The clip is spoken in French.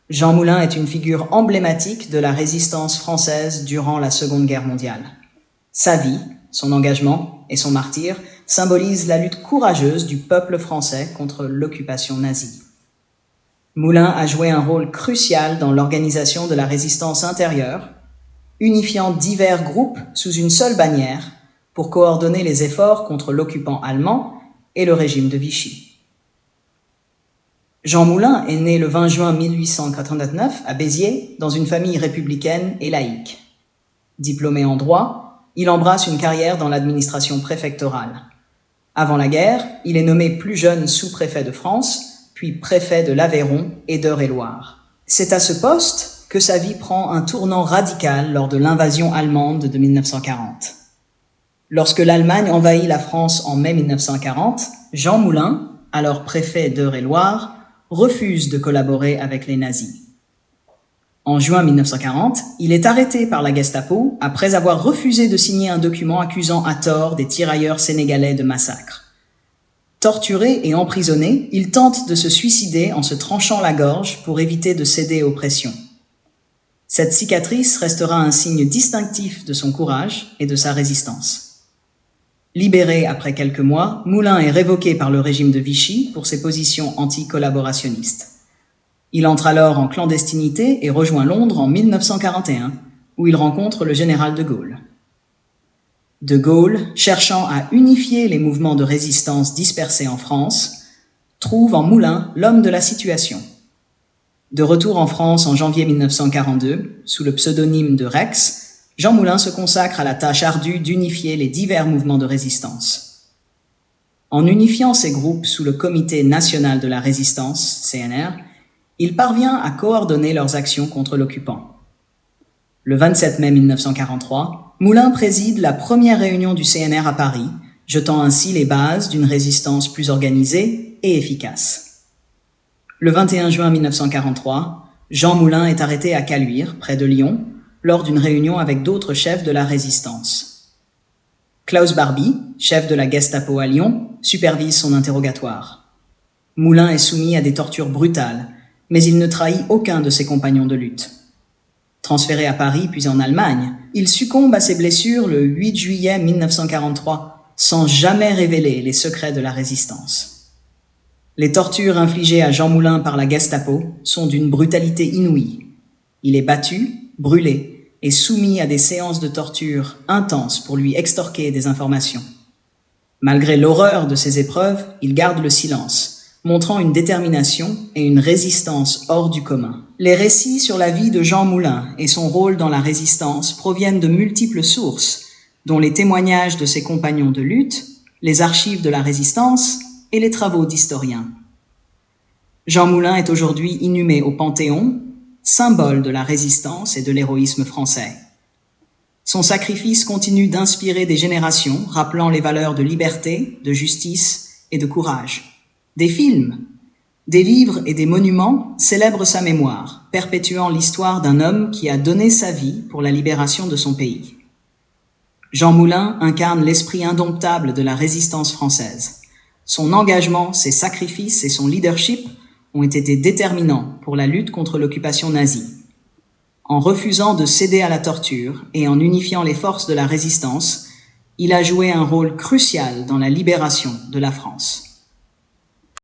Jean Moulin est une figure emblématique de la résistance française durant la Seconde Guerre mondiale. Sa vie, son engagement et son martyre symbolisent la lutte courageuse du peuple français contre l'occupation nazie. Moulin a joué un rôle crucial dans l'organisation de la résistance intérieure, unifiant divers groupes sous une seule bannière pour coordonner les efforts contre l'occupant allemand et le régime de Vichy. Jean Moulin est né le 20 juin 1889 à Béziers dans une famille républicaine et laïque. Diplômé en droit, il embrasse une carrière dans l'administration préfectorale. Avant la guerre, il est nommé plus jeune sous-préfet de France, puis préfet de l'Aveyron et d'Eure-et-Loir. C'est à ce poste que sa vie prend un tournant radical lors de l'invasion allemande de 1940. Lorsque l'Allemagne envahit la France en mai 1940, Jean Moulin, alors préfet d'Eure-et-Loir, refuse de collaborer avec les nazis. En juin 1940, il est arrêté par la Gestapo après avoir refusé de signer un document accusant à tort des tirailleurs sénégalais de massacre. Torturé et emprisonné, il tente de se suicider en se tranchant la gorge pour éviter de céder aux pressions. Cette cicatrice restera un signe distinctif de son courage et de sa résistance. Libéré après quelques mois, Moulin est révoqué par le régime de Vichy pour ses positions anti-collaborationnistes. Il entre alors en clandestinité et rejoint Londres en 1941, où il rencontre le général de Gaulle. De Gaulle, cherchant à unifier les mouvements de résistance dispersés en France, trouve en Moulin l'homme de la situation. De retour en France en janvier 1942, sous le pseudonyme de Rex, Jean Moulin se consacre à la tâche ardue d'unifier les divers mouvements de résistance. En unifiant ces groupes sous le Comité national de la résistance, CNR, il parvient à coordonner leurs actions contre l'occupant. Le 27 mai 1943, Moulin préside la première réunion du CNR à Paris, jetant ainsi les bases d'une résistance plus organisée et efficace. Le 21 juin 1943, Jean Moulin est arrêté à Caluire, près de Lyon, lors d'une réunion avec d'autres chefs de la résistance. Klaus Barbie, chef de la Gestapo à Lyon, supervise son interrogatoire. Moulin est soumis à des tortures brutales, mais il ne trahit aucun de ses compagnons de lutte. Transféré à Paris puis en Allemagne, il succombe à ses blessures le 8 juillet 1943, sans jamais révéler les secrets de la résistance. Les tortures infligées à Jean Moulin par la Gestapo sont d'une brutalité inouïe. Il est battu, brûlé et soumis à des séances de torture intenses pour lui extorquer des informations. Malgré l'horreur de ces épreuves, il garde le silence, montrant une détermination et une résistance hors du commun. Les récits sur la vie de Jean Moulin et son rôle dans la résistance proviennent de multiples sources, dont les témoignages de ses compagnons de lutte, les archives de la résistance et les travaux d'historiens. Jean Moulin est aujourd'hui inhumé au Panthéon, symbole de la résistance et de l'héroïsme français. Son sacrifice continue d'inspirer des générations, rappelant les valeurs de liberté, de justice et de courage. Des films, des livres et des monuments célèbrent sa mémoire, perpétuant l'histoire d'un homme qui a donné sa vie pour la libération de son pays. Jean Moulin incarne l'esprit indomptable de la résistance française. Son engagement, ses sacrifices et son leadership ont été déterminants pour la lutte contre l'occupation nazie. En refusant de céder à la torture et en unifiant les forces de la résistance, il a joué un rôle crucial dans la libération de la France.